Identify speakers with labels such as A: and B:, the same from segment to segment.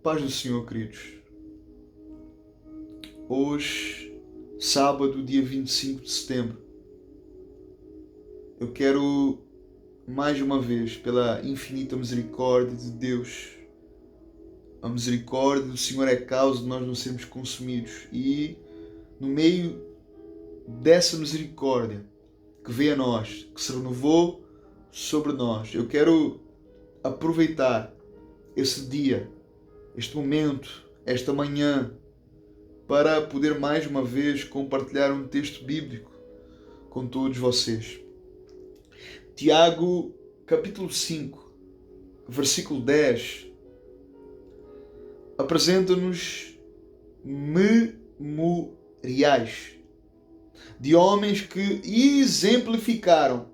A: Paz do Senhor, queridos. Hoje, sábado, dia 25 de setembro, eu quero, mais uma vez, pela infinita misericórdia de Deus, a misericórdia do Senhor é a causa de nós não sermos consumidos, e no meio dessa misericórdia que veio a nós, que se renovou sobre nós, eu quero aproveitar esse dia, este momento, esta manhã, para poder mais uma vez compartilhar um texto bíblico com todos vocês. Tiago, capítulo 5, versículo 10, apresenta-nos memoriais de homens que exemplificaram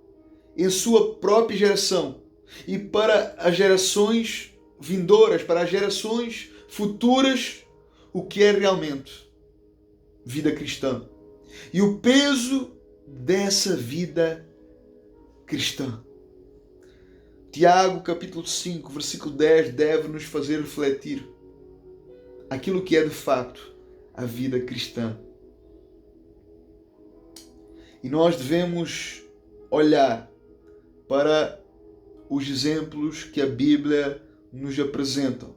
A: em sua própria geração e para as gerações vindouras, para as gerações futuras, o que é realmente vida cristã e o peso dessa vida cristã. Tiago, capítulo 5, versículo 10, deve nos fazer refletir aquilo que é de facto a vida cristã. E nós devemos olhar para os exemplos que a Bíblia nos apresenta,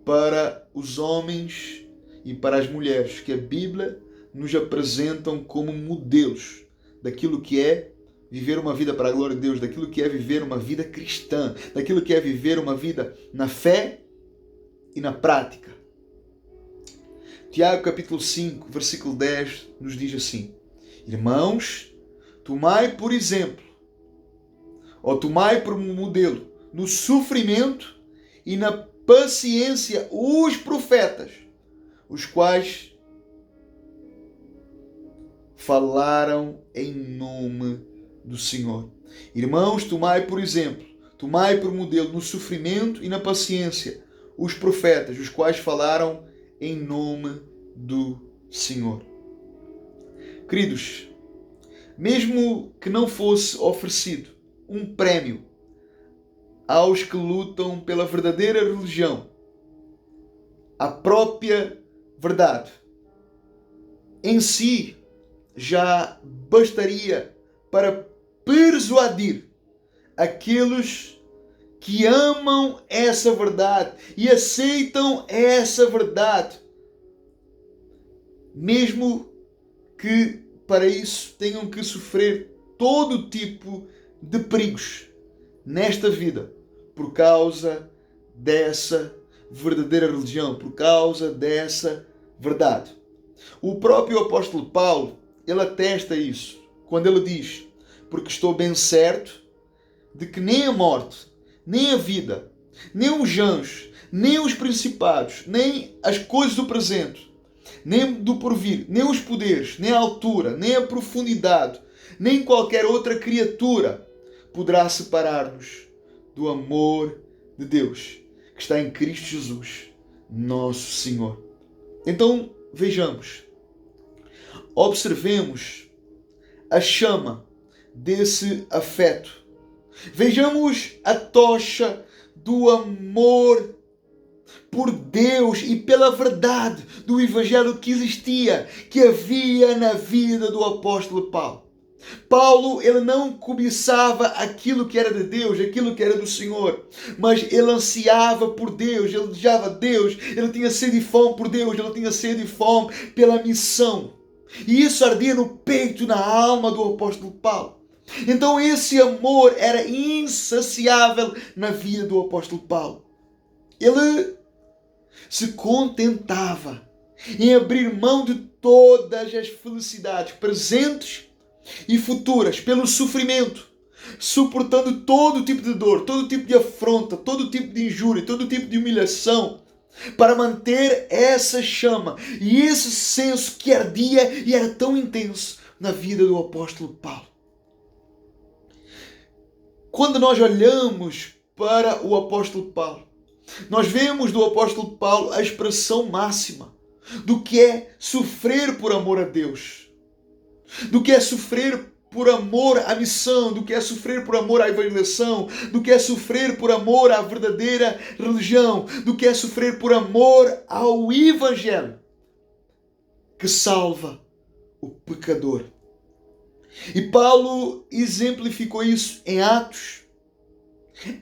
A: para os homens e para as mulheres que a Bíblia nos apresentam como modelos daquilo que é viver uma vida para a glória de Deus, daquilo que é viver uma vida cristã, daquilo que é viver uma vida na fé e na prática. Tiago capítulo 5, versículo 10 nos diz assim: Irmãos, tomai por exemplo, ou tomai por modelo, no sofrimento e na paciência os profetas, os quais falaram em nome do Senhor. Irmãos, tomai por exemplo, tomai por modelo no sofrimento e na paciência os profetas, os quais falaram em nome do Senhor. Queridos, mesmo que não fosse oferecido um prémio aos que lutam pela verdadeira religião, a própria verdade em si já bastaria para persuadir aqueles que amam essa verdade e aceitam essa verdade, mesmo que para isso tenham que sofrer todo tipo de perigos nesta vida por causa dessa verdadeira religião, por causa dessa verdade. O próprio apóstolo Paulo, ele atesta isso quando ele diz: porque estou bem certo de que nem a morte, nem a vida, nem os anjos, nem os principados, nem as coisas do presente, nem do porvir, nem os poderes, nem a altura, nem a profundidade, nem qualquer outra criatura poderá separar-nos do amor de Deus que está em Cristo Jesus, nosso Senhor. Então, vejamos, observemos a chama desse afeto. Vejamos a tocha do amor por Deus e pela verdade do Evangelho que existia, que havia na vida do apóstolo Paulo. Paulo, ele não cobiçava aquilo que era de Deus, aquilo que era do Senhor, mas ele ansiava por Deus, ele desejava Deus, ele tinha sede e fome por Deus, ele tinha sede e fome pela missão. E isso ardia no peito e na alma do apóstolo Paulo. Então esse amor era insaciável na vida do apóstolo Paulo. Ele se contentava em abrir mão de todas as felicidades presentes e futuras pelo sofrimento, suportando todo tipo de dor, todo tipo de afronta, todo tipo de injúria, todo tipo de humilhação, para manter essa chama e esse senso que ardia e era tão intenso na vida do apóstolo Paulo. Quando nós olhamos para o apóstolo Paulo, nós vemos do apóstolo Paulo a expressão máxima do que é sofrer por amor a Deus, do que é sofrer por amor à missão, do que é sofrer por amor à evangelização, do que é sofrer por amor à verdadeira religião, do que é sofrer por amor ao Evangelho que salva o pecador. E Paulo exemplificou isso em atos,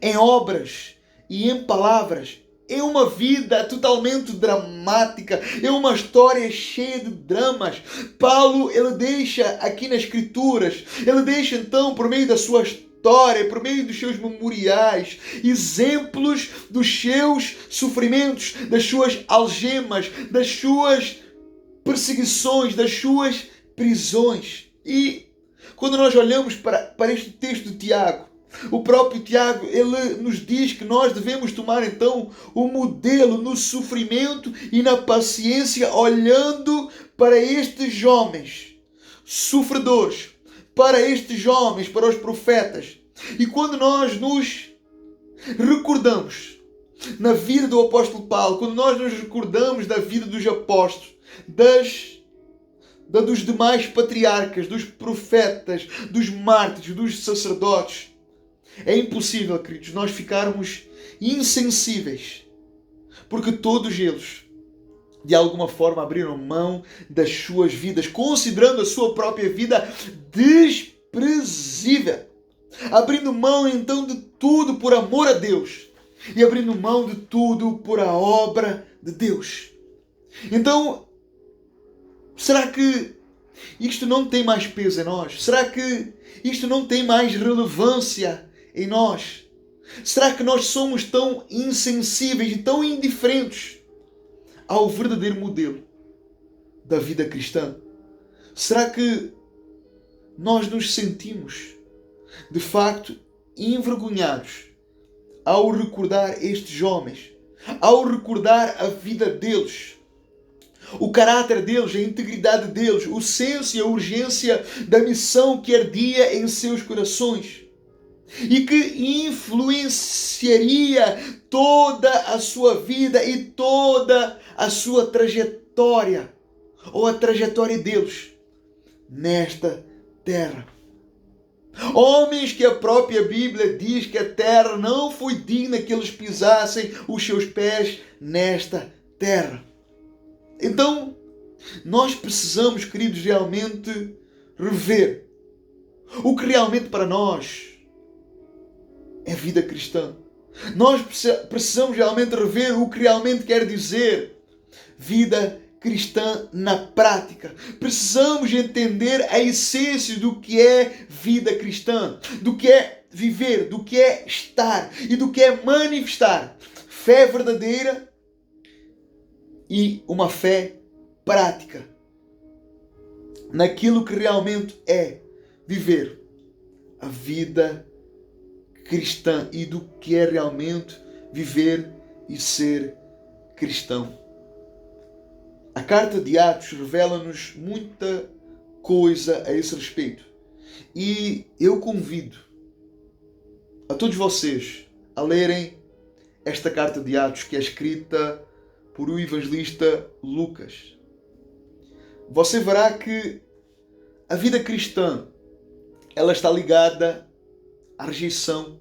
A: em obras e em palavras. É uma vida totalmente dramática, é uma história cheia de dramas. Paulo, ele deixa aqui nas Escrituras, ele deixa então, por meio da sua história, por meio dos seus memoriais, exemplos dos seus sofrimentos, das suas algemas, das suas perseguições, das suas prisões. E quando nós olhamos para este texto de Tiago, o próprio Tiago, ele nos diz que nós devemos tomar então o modelo no sofrimento e na paciência, olhando para estes homens sofredores, para estes homens, para os profetas. E quando nós nos recordamos na vida do apóstolo Paulo, quando nós nos recordamos da vida dos apóstolos, dos demais patriarcas, dos profetas, dos mártires, dos sacerdotes, é impossível, queridos, nós ficarmos insensíveis, porque todos eles, de alguma forma, abriram mão das suas vidas, considerando a sua própria vida desprezível, abrindo mão então de tudo por amor a Deus e abrindo mão de tudo por a obra de Deus. Então, será que isto não tem mais peso em nós? Será que isto não tem mais relevância em nós? Será que nós somos tão insensíveis e tão indiferentes ao verdadeiro modelo da vida cristã? Será que nós nos sentimos, de facto, envergonhados ao recordar estes homens, ao recordar a vida deles, o caráter deles, a integridade deles, o senso e a urgência da missão que ardia em seus corações e que influenciaria toda a sua vida e toda a sua trajetória, ou a trajetória deles nesta terra? Homens que a própria Bíblia diz que a terra não foi digna que eles pisassem os seus pés nesta terra. Então, nós precisamos, queridos, realmente rever o que realmente para nós é vida cristã. Nós precisamos realmente rever o que realmente quer dizer vida cristã na prática. Precisamos entender a essência do que é vida cristã, do que é viver, do que é estar e do que é manifestar fé verdadeira e uma fé prática naquilo que realmente é viver a vida cristã e do que é realmente viver e ser cristão. A carta de Atos revela-nos muita coisa a esse respeito. E eu convido a todos vocês a lerem esta carta de Atos, que é escrita por o evangelista Lucas. Você verá que a vida cristã, ela está ligada à rejeição,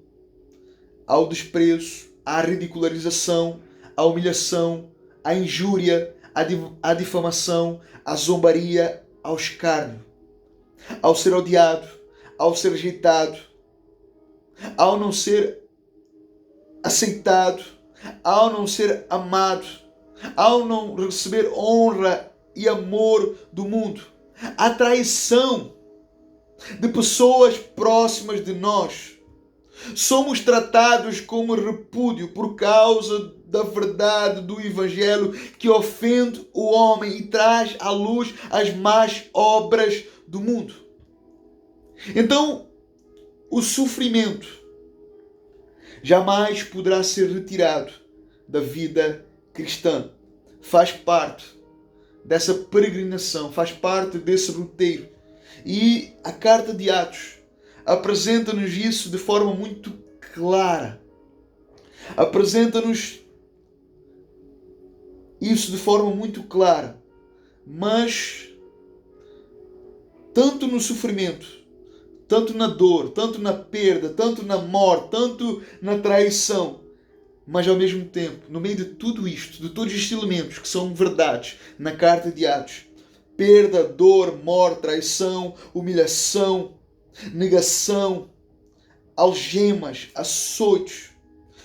A: ao desprezo, à ridicularização, à humilhação, à injúria, à difamação, à zombaria, ao escárnio, ao ser odiado, ao ser rejeitado, ao não ser aceitado, ao não ser amado, ao não receber honra e amor do mundo, à traição de pessoas próximas de nós. Somos tratados como repúdio por causa da verdade do Evangelho que ofende o homem e traz à luz as más obras do mundo. Então, o sofrimento jamais poderá ser retirado da vida cristã. Faz parte dessa peregrinação, faz parte desse roteiro. E a carta de Atos apresenta-nos isso de forma muito clara. Apresenta-nos isso de forma muito clara. Mas, tanto no sofrimento, tanto na dor, tanto na perda, tanto na morte, tanto na traição. Mas ao mesmo tempo, no meio de tudo isto, de todos estes elementos que são verdades na carta de Atos, perda, dor, morte, traição, humilhação, negação, algemas, açoites,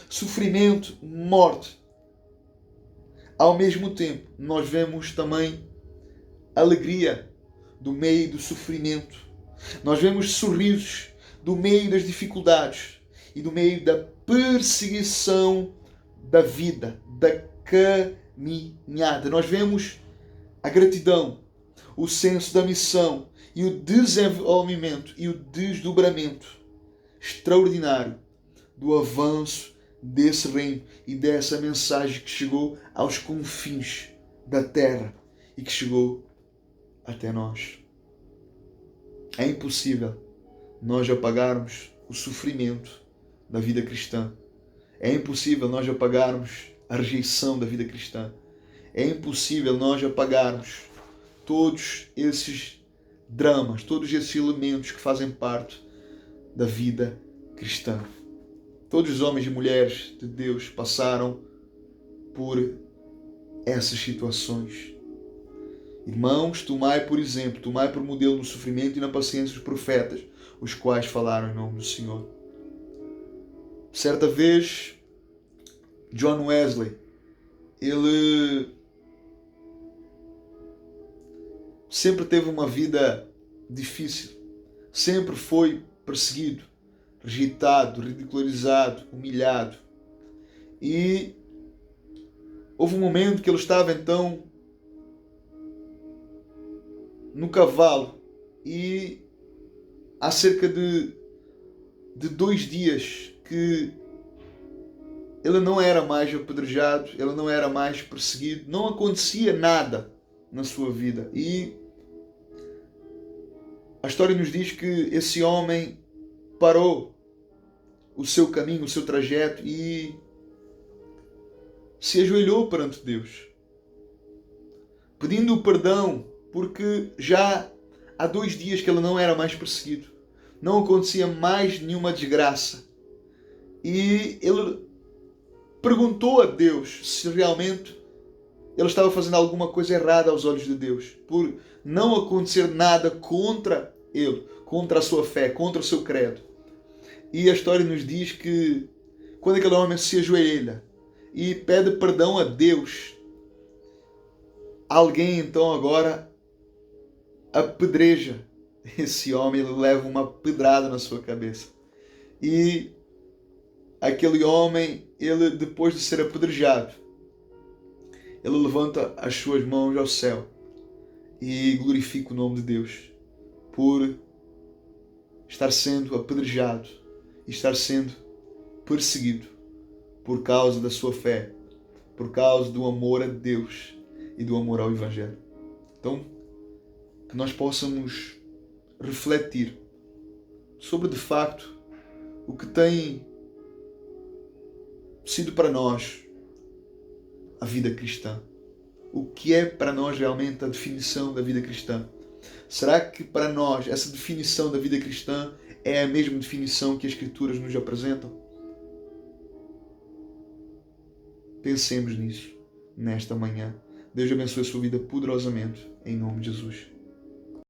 A: sofrimento, morte. Ao mesmo tempo, nós vemos também alegria do meio do sofrimento. Nós vemos sorrisos do meio das dificuldades e do meio da perseguição da vida, da caminhada. Nós vemos a gratidão, o senso da missão e o desenvolvimento e o desdobramento extraordinário do avanço desse reino e dessa mensagem que chegou aos confins da terra e que chegou até nós. É impossível nós apagarmos o sofrimento da vida cristã. É impossível nós apagarmos a rejeição da vida cristã. É impossível nós apagarmos todos esses dramas, todos esses elementos que fazem parte da vida cristã. Todos os homens e mulheres de Deus passaram por essas situações. Irmãos, tomai por exemplo, tomai por modelo no sofrimento e na paciência os profetas, os quais falaram em nome do Senhor. Certa vez, John Wesley, ele sempre teve uma vida difícil, sempre foi perseguido, rejeitado, ridicularizado, humilhado. E houve um momento que ele estava então no cavalo e há cerca de 2 dias que ele não era mais apedrejado, ele não era mais perseguido, não acontecia nada na sua vida. E a história nos diz que esse homem parou o seu caminho, o seu trajeto e se ajoelhou perante Deus, pedindo perdão, porque já há 2 dias que ele não era mais perseguido, não acontecia mais nenhuma desgraça. E ele perguntou a Deus se realmente ele estava fazendo alguma coisa errada aos olhos de Deus, por não acontecer nada contra ele, contra a sua fé, contra o seu credo. E a história nos diz que quando aquele homem se ajoelha e pede perdão a Deus, alguém então agora apedreja esse homem, ele leva uma pedrada na sua cabeça. E aquele homem, ele depois de ser apedrejado, ele levanta as suas mãos ao céu e glorifica o nome de Deus por estar sendo apedrejado e estar sendo perseguido por causa da sua fé, por causa do amor a Deus e do amor ao Evangelho. Então, que nós possamos refletir sobre, de facto, o que tem sido para nós a vida cristã. O que é para nós realmente a definição da vida cristã? Será que para nós essa definição da vida cristã é a mesma definição que as Escrituras nos apresentam? Pensemos nisso nesta manhã. Deus abençoe a sua vida poderosamente, em nome de Jesus.